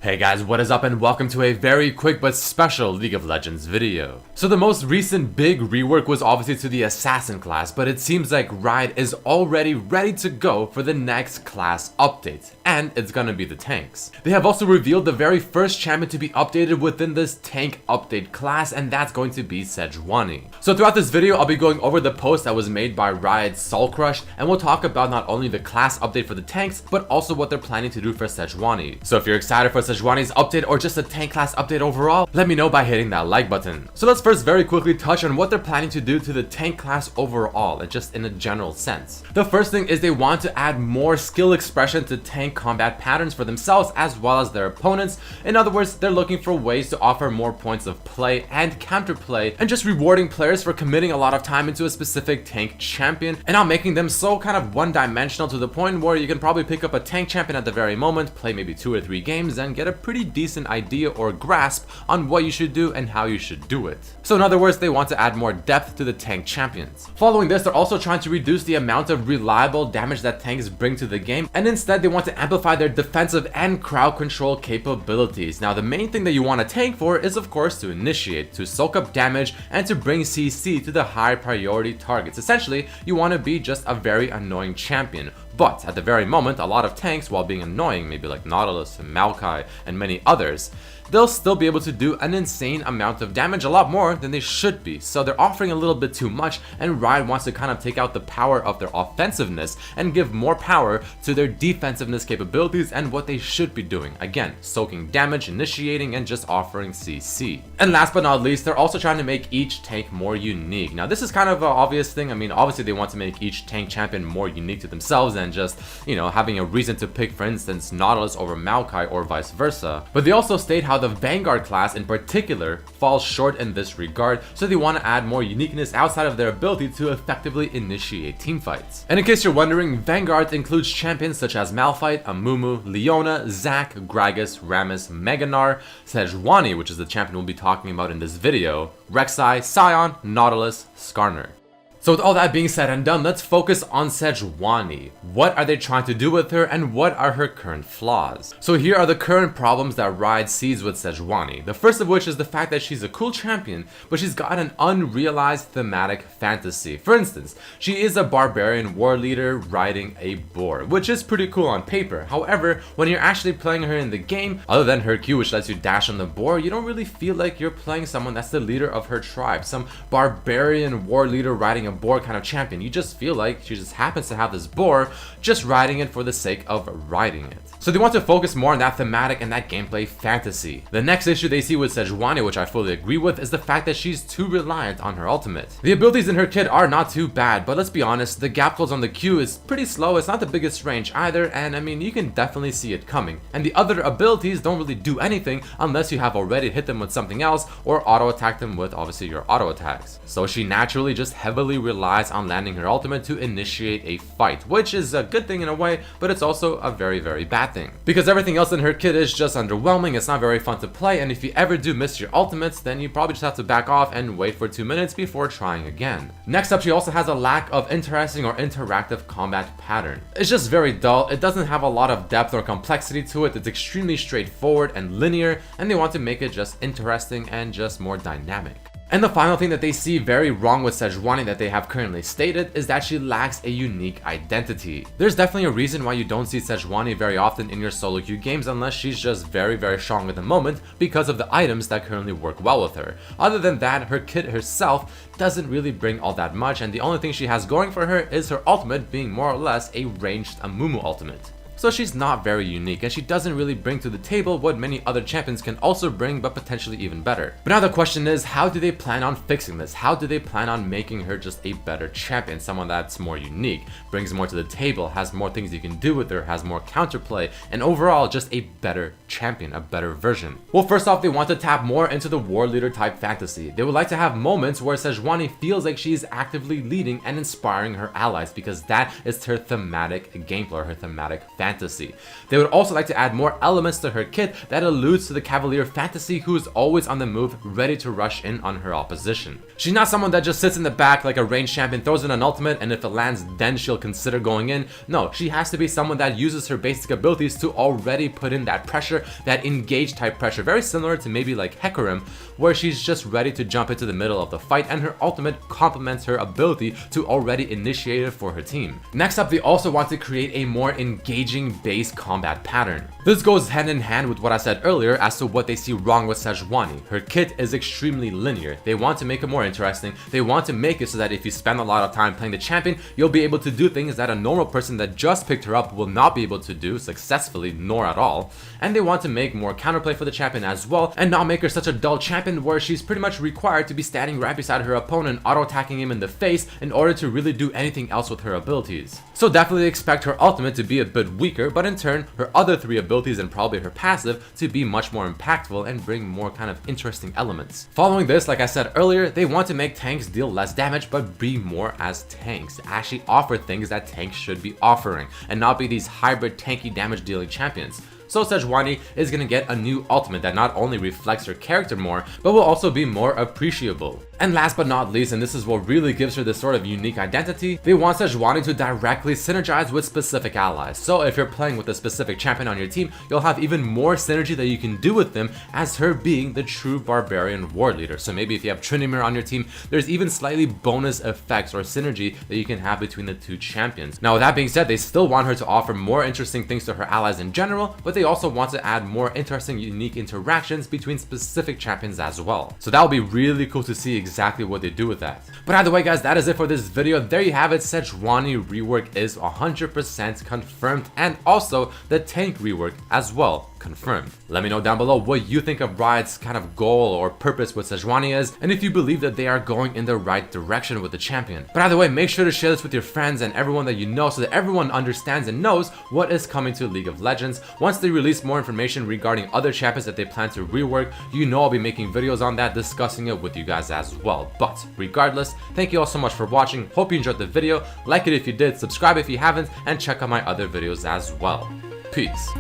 Hey guys, what is up and welcome to a very quick but special League of Legends video. So the most recent big rework was obviously to the Assassin class, but it seems like Riot is already ready to go for the next class update, and it's gonna be the tanks. They have also revealed the very first champion to be updated within this tank update class, and that's going to be SEJUANI. So throughout this video, I'll be going over the post that was made by Riot's Soul Crush, and we'll talk about not only the class update for the tanks, but also what they're planning to do for SEJUANI. So if you're excited for SEJUANI's update or just a tank class update overall, let me know by hitting that like button. So let's first very quickly touch on what they're planning to do to the tank class overall, and just in a general sense. The first thing is they want to add more skill expression to tank combat patterns for themselves as well as their opponents. In other words, they're looking for ways to offer more points of play and counterplay, and just rewarding players for committing a lot of time into a specific tank champion, and not making them so kind of one-dimensional to the point where you can probably pick up a tank champion at the very moment, play maybe 2 or 3 games, and get a pretty decent idea or grasp on what you should do and how you should do it. So in other words, they want to add more depth to the tank champions. Following this, they're also trying to reduce the amount of reliable damage that tanks bring to the game, and instead they want to amplify their defensive and crowd control capabilities. Now the main thing that you want to tank for is of course to initiate, to soak up damage, and to bring CC to the high priority targets. Essentially, you want to be just a very annoying champion. But at the very moment, a lot of tanks, while being annoying, maybe like Nautilus and Maokai and many others, they'll still be able to do an insane amount of damage, a lot more than they should be. So they're offering a little bit too much, and Riot wants to kind of take out the power of their offensiveness and give more power to their defensiveness capabilities and what they should be doing. Again, soaking damage, initiating, and just offering CC. And last but not least, they're also trying to make each tank more unique. Now this is kind of an obvious thing. I mean, obviously they want to make each tank champion more unique to themselves and just, you know, having a reason to pick, for instance, Nautilus over Maokai or vice versa. But they also state how the Vanguard class in particular falls short in this regard, so they want to add more uniqueness outside of their ability to effectively initiate teamfights. And in case you're wondering, Vanguard includes champions such as Malphite, Amumu, Leona, Zac, Gragas, Rammus, Meganar, SEJUANI, which is the champion we'll be talking about in this video, Rek'Sai, Sion, Nautilus, Skarner. So with all that being said and done, let's focus on SEJUANI. What are they trying to do with her, and what are her current flaws? So here are the current problems that Riot sees with SEJUANI. The first of which is the fact that she's a cool champion, but she's got an unrealized thematic fantasy. For instance, she is a barbarian war leader riding a boar, which is pretty cool on paper. However, when you're actually playing her in the game, other than her Q which lets you dash on the boar, you don't really feel like you're playing someone that's the leader of her tribe, some barbarian war leader riding a boar kind of champion. You just feel like she just happens to have this boar, just riding it for the sake of riding it. So they want to focus more on that thematic and that gameplay fantasy. The next issue they see with SEJUANI, which I fully agree with, is the fact that she's too reliant on her ultimate. The abilities in her kit are not too bad, but let's be honest, the gap close on the Q is pretty slow. It's not the biggest range either, and I mean, you can definitely see it coming. And the other abilities don't really do anything unless you have already hit them with something else or auto attack them with obviously your auto attacks. So she naturally just heavily relies on landing her ultimate to initiate a fight, which is a good thing in a way, but it's also a very, very bad thing. Because everything else in her kit is just underwhelming, it's not very fun to play, and if you ever do miss your ultimates, then you probably just have to back off and wait for 2 minutes before trying again. Next up, she also has a lack of interesting or interactive combat pattern. It's just very dull, it doesn't have a lot of depth or complexity to it, it's extremely straightforward and linear, and they want to make it just interesting and just more dynamic. And the final thing that they see very wrong with SEJUANI that they have currently stated is that she lacks a unique identity. There's definitely a reason why you don't see SEJUANI very often in your solo queue games unless she's just very, very strong at the moment because of the items that currently work well with her. Other than that, her kit herself doesn't really bring all that much, and the only thing she has going for her is her ultimate being more or less a ranged Amumu ultimate. So she's not very unique, and she doesn't really bring to the table what many other champions can also bring, but potentially even better. But now the question is, how do they plan on fixing this? How do they plan on making her just a better champion, someone that's more unique, brings more to the table, has more things you can do with her, has more counterplay, and overall just a better champion, a better version? Well, first off, they want to tap more into the war leader type fantasy. They would like to have moments where SEJUANI feels like she is actively leading and inspiring her allies, because that is her thematic gameplay, her thematic fantasy. fantasy. They would also like to add more elements to her kit that alludes to the Cavalier fantasy who is always on the move, ready to rush in on her opposition. She's not someone that just sits in the back like a ranged champion, throws in an ultimate, and if it lands then she'll consider going in. No, she has to be someone that uses her basic abilities to already put in that pressure, that engage type pressure, very similar to maybe like Hecarim, where she's just ready to jump into the middle of the fight and her ultimate complements her ability to already initiate it for her team. Next up, they also want to create a more engaging base combat pattern. This goes hand in hand with what I said earlier as to what they see wrong with SEJUANI. Her kit is extremely linear. They want to make it more interesting. They want to make it so that if you spend a lot of time playing the champion, you'll be able to do things that a normal person that just picked her up will not be able to do successfully, nor at all. And they want to make more counterplay for the champion as well, and not make her such a dull champion where she's pretty much required to be standing right beside her opponent, auto-attacking him in the face in order to really do anything else with her abilities. So definitely expect her ultimate to be a bit weaker, but in turn, her other three abilities and probably her passive to be much more impactful and bring more kind of interesting elements. Following this, like I said earlier, they want to make tanks deal less damage but be more as tanks, actually offer things that tanks should be offering, and not be these hybrid tanky damage dealing champions. So SEJUANI is going to get a new ultimate that not only reflects her character more, but will also be more appreciable. And last but not least, and this is what really gives her this sort of unique identity, they want SEJUANI to directly synergize with specific allies. So if you're playing with a specific champion on your team, you'll have even more synergy that you can do with them, as her being the true barbarian war leader. So maybe if you have Tryndamere on your team, there's even slightly bonus effects or synergy that you can have between the two champions. Now with that being said, they still want her to offer more interesting things to her allies in general, but they also want to add more interesting, unique interactions between specific champions as well. So that'll be really cool to see exactly what they do with that. But either way guys, that is it for this video. There you have it. SEJUANI rework is 100% confirmed, and also the tank rework as well confirmed. Let me know down below what you think of Riot's kind of goal or purpose with SEJUANI is, and if you believe that they are going in the right direction with the champion. But either way, make sure to share this with your friends and everyone that you know, so that everyone understands and knows what is coming to League of Legends. Once they release more information regarding other champions that they plan to rework, you know I'll be making videos on that, discussing it with you guys as well. But regardless, thank you all so much for watching. Hope you enjoyed the video. Like it if you did, subscribe if you haven't, and check out my other videos as well. Peace.